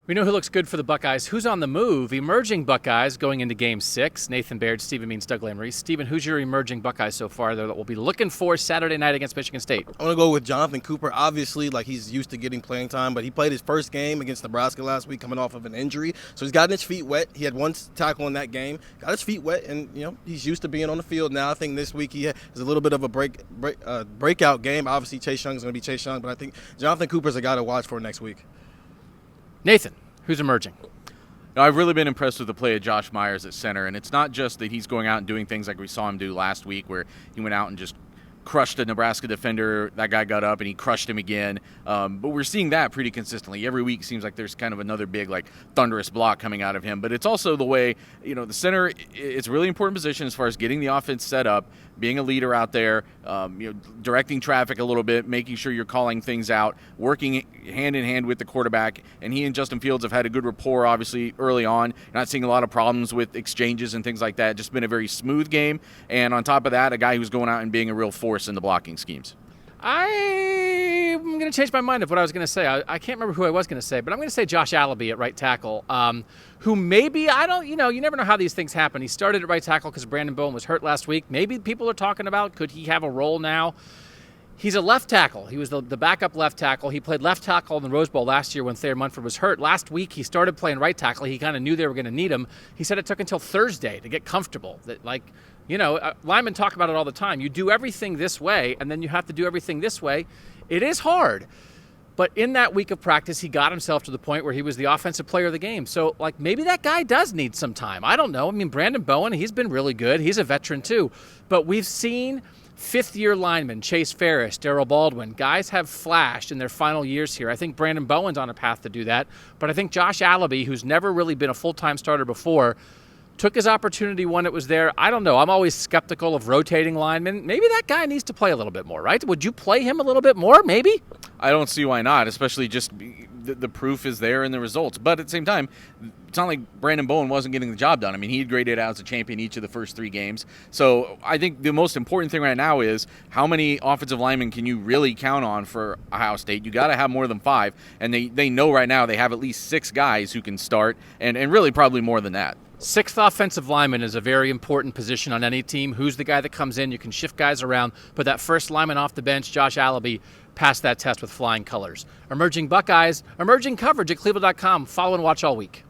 We know who looks good for the Buckeyes. Who's on the move? Emerging Buckeyes going into Game 6. Nathan Baird, Stephen Means, Doug Lesmerises. Stephen, who's your emerging Buckeyes so far that we'll be looking for Saturday night against Michigan State? I'm going to go with Jonathan Cooper. Obviously, he's used to getting playing time, but he played his first game against Nebraska last week coming off of an injury. So he's gotten his feet wet. He had one tackle in that game, got his feet wet, and he's used to being on the field now. I think this week he has a little bit of a breakout game. Obviously, Chase Young is going to be Chase Young, but I think Jonathan Cooper's a guy to watch for next week. Nathan, who's emerging? Now, I've really been impressed with the play of Josh Myers at center, and it's not just that he's going out and doing things like we saw him do last week where he went out and just crushed a Nebraska defender. That guy got up and he crushed him again. But we're seeing that pretty consistently. Every week seems like there's kind of another big, thunderous block coming out of him. But it's also the way, the center, it's a really important position as far as getting the offense set up, being a leader out there, directing traffic a little bit, making sure you're calling things out, working hand in hand with the quarterback. And he and Justin Fields have had a good rapport, obviously, early on. Not seeing a lot of problems with exchanges and things like that. Just been a very smooth game. And on top of that, a guy who's going out and being a real force in the blocking schemes. I'm going to change my mind of what I was going to say. I can't remember who I was going to say, but I'm going to say Josh Allaby at right tackle, who maybe, you never know how these things happen. He started at right tackle because Brandon Bowen was hurt last week. Maybe people are talking about, could he have a role now? He's a left tackle. He was the backup left tackle. He played left tackle in the Rose Bowl last year when Thayer Munford was hurt. Last week, he started playing right tackle. He kind of knew they were going to need him. He said it took until Thursday to get comfortable. That, linemen talk about it all the time. You do everything this way, and then you have to do everything this way. It is hard. But in that week of practice, he got himself to the point where he was the offensive player of the game. So, maybe that guy does need some time. I don't know. I mean, Brandon Bowen, he's been really good. He's a veteran, too. But we've seen fifth-year linemen, Chase Ferris, Darrell Baldwin, guys have flashed in their final years here. I think Brandon Bowen's on a path to do that. But I think Josh Allaby, who's never really been a full-time starter before, took his opportunity when it was there. I don't know. I'm always skeptical of rotating linemen. Maybe that guy needs to play a little bit more, right? Would you play him a little bit more, maybe? I don't see why not, especially just the proof is there in the results. But at the same time, it's not like Brandon Bowen wasn't getting the job done. I mean, he had graded out as a champion each of the first 3 games. So I think the most important thing right now is how many offensive linemen can you really count on for Ohio State? You got to have more than 5. And they know right now they have at least 6 guys who can start, and really probably more than that. 6th offensive lineman is a very important position on any team. Who's the guy that comes in? You can shift guys around, but that first lineman off the bench, Josh Allaby, passed that test with flying colors. Emerging Buckeyes, emerging coverage at cleveland.com. Follow and watch all week.